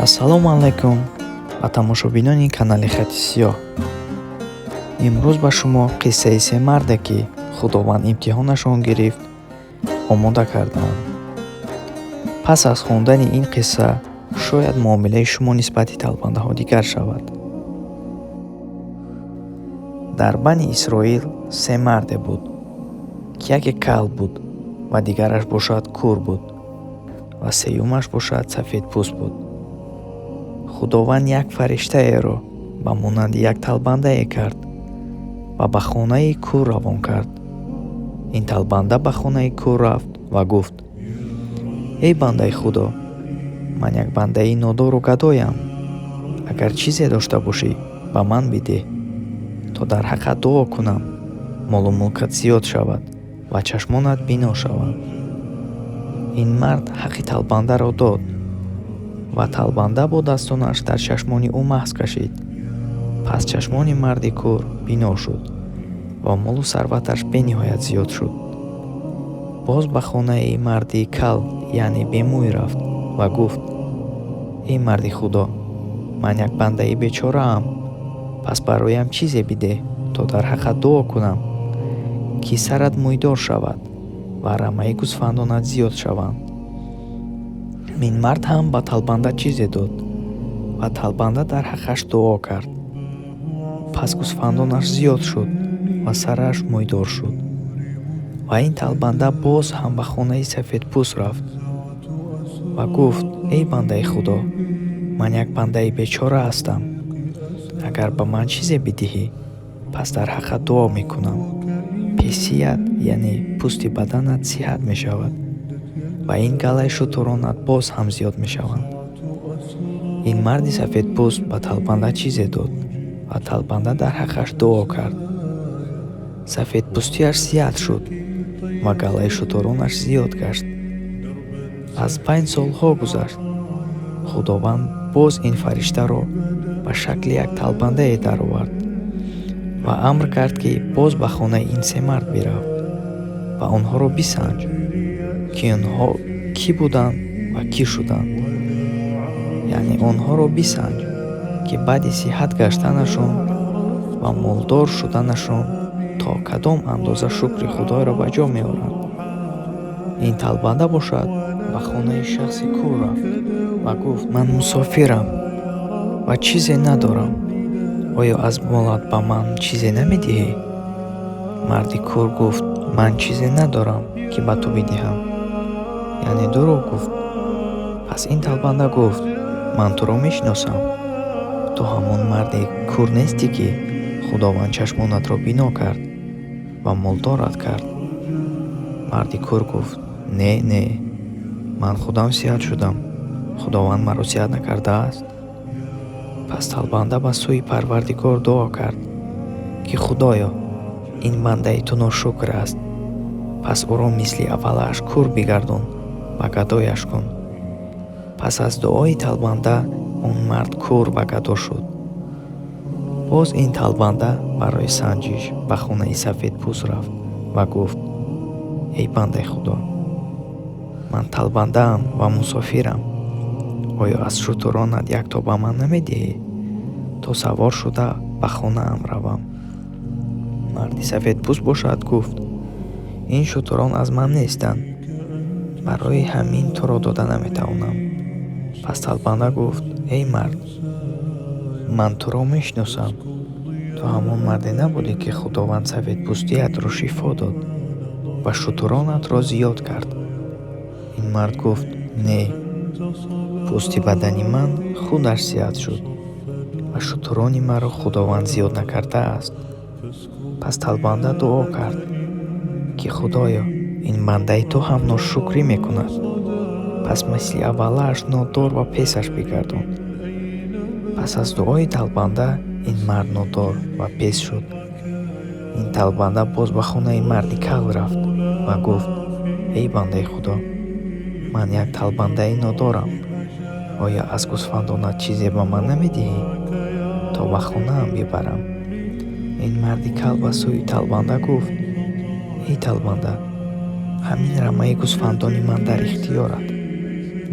ассалому алайкум ба тамошобинони канали Хати Сиёҳ. имрӯз ба шумо қиссаи се марде ки худованд имтиҳонашон гирифт омода кардаам. пас аз хондани ин қисса шояд муомилаи шумо нисбати талбандаҳо дигар шавад. дар бани Исроил се марде буд ки яке кал буд ва дигараш бошад кур буд ва сеюмаш бошад сафедпӯст буд. худованд як фариштаеро ба монанди як талбандае кард ва ба хонаи кур равон кард. ин талбанда ба хонаи кур рафт ва гуфт: эй бандаи худо, ман як бандаи нодору гадоям. агар чизе дошта бошӣ ба ман бидеҳ, то дар ҳаққат дуо кунам, молу мулкат зиёд шавад ва чашмонат бино шаванд. ин мард ҳаққи талбандаро дод ва талбанда бо дастонаш дар чашмони ӯ маҳз кашид. пас чашмони марди кур бино шуд ва молу сарваташ бениҳоят зиёд шуд. боз ба хонаи марди кал, яъне бемӯй рафт ва гуфт: эй марди худо, ман як бандаи бечораам. пас бароям чизе бидеҳ, то дар ҳаққат дуо кунам, ки сарат мӯйдор шавад ва рамаи гӯсфандонат зиёд шаванд. ин мард ҳам ба талбанда чизе дод ва талбанда дар ҳаққаш дуо кард. пас гӯсфандонаш зиёд шуд ва сараш мӯйдор шуд. ва ин талбанда боз ҳам ба хонаи сафедпӯст рафт ва гуфт: эй бандаи худо, ман як бандаи бечора ҳастам. агар ба ман чизе бидиҳӣ, пас дар ҳаққат дуо мекунам. песият, яъне пӯсти баданат сиҳат мешавад ва ин галаи шутуронат боз ҳам зиёд мешаванд. ин марди сафедпӯст ба талбанда чизе дод ва талбанда дар ҳаққаш дуо кард. сафедпӯстиаш зият шуд ва галаи шутуронаш зиёд гашт. аз 5 солҳо гузашт. худованд боз ин фариштаро ба шакли як талбандае даровард ва амр кард, ки боз ба хонаи ин се мард бирав ва онҳоро бисанҷ, ки онҳо кӣ буданд ва кӣ шуданд. яъне онҳоро бисанҷ, ки баъди сиҳат гаштанашон ва молдор шуданашон то кадом андоза шукри худоро ба ҷо меоранд. ин талбанда бошад ба хонаи шахси кур рафт ва гуфт: ман мусофирам ва чизе надорам. оё аз молат ба ман чизе намедиҳӣ? марди кур гуфт: ман чизе надорам, ки ба ту бидиҳам. яъне дурӯғ гуфт. пас ин талбанда гуфт: ман туро мешиносам. ту ҳамон марди кур нестӣ, ки худованд чашмонатро бино кард ва молдорат кард? марди кур гуфт: не, ман худам сиҳат шудам. худованд маро сиҳат накардааст. пас талбанда ба сӯи парвардигор дуо кард, ки худоё, ин бандаи ту ношукр аст. пас ӯро мисли аввалаш кур бигардон ва гадояш кун. пас аз дуои талбанда он мард кур ва гадо шуд. боз ин талбанда барои санҷиш ба хонаи сафедпӯст рафт ва гуфт: эй бандаи худо, ман талбандаам ва мусофирам. оё аз шутуронат якто ба ман намедиҳӣ, то савор шуда ба хонаам равам? марди сафедпӯст бошад гуфт: ин шутурон аз ман нестанд, барои ҳамин туро дода наметавонам. пас талбанда гуфт: эй мард, ман туро мешиносам. ту ҳамон марде набудӣ, ки худованд сафедпӯстиятро шифо дод ва шутуронатро зиёд кард? ин мард гуфт: не, пӯсти бадани ман худаш зият шуд ва шутурони маро худованд зиёд накардааст. пас талбанда дуо кард, ки худоё, ин бандаи ту ҳам ношукрӣ мекунад. пас мисли аввалааш нодор ва песаш бигардон. пас аз дуои талбанда ин мард нодор ва пес шуд. ин талбанда боз ба хонаи марди кал рафт ва гуфт: эй бандаи худо, ман як талбандаи нодорам. оё аз гӯсфандонат чизе ба ман намедиҳӣ, то ба хонаам бибарам? ин марди кал ба сӯи талбанда гуфт: эй талбанда, ҳамин рамаи гӯсфандони ман дар ихтиёрат.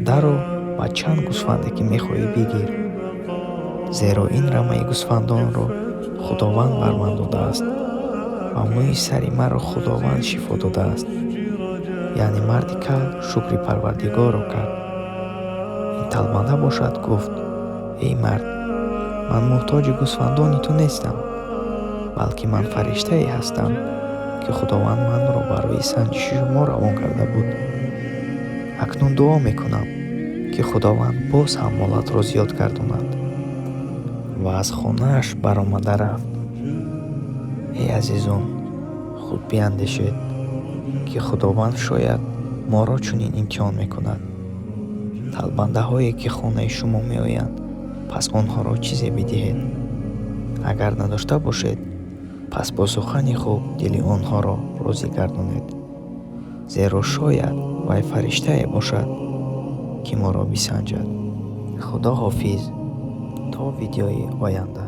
даро ва чанд гӯсфанде ки мехоҳӣ бигир, зеро ин рамаи гӯсфандонро худованд бар ман додааст ва мӯи сари маро худованд шифо додааст. Яъне марди кал шукри Парвардигорро кард. Ин талбанда бошад гуфт: эй мард, ман муҳтоҷи гӯсфандони ту нестам, балки ман фариштае ҳастам, ки худованд манро барои санҷиши шумо равон карда буд. Акнун дуо мекунам, ки худованд боз ҳам молатро зиёд гардонад. Ва аз хонааш баромада рафт. Эй азизон, худ биандешед, ки худованд шояд моро чунин имтиҳон мекунад. Талбандаҳое ки хонаи шумо меоянд, пас онҳоро чизе бидиҳед. Агар надошта бошед, пас бо сухани хуб дили онҳоро розӣ гардонед. Зеро шояд вай фариштае бошад, ки моро бисанҷад. Худо ҳофиз. То видеои оянда.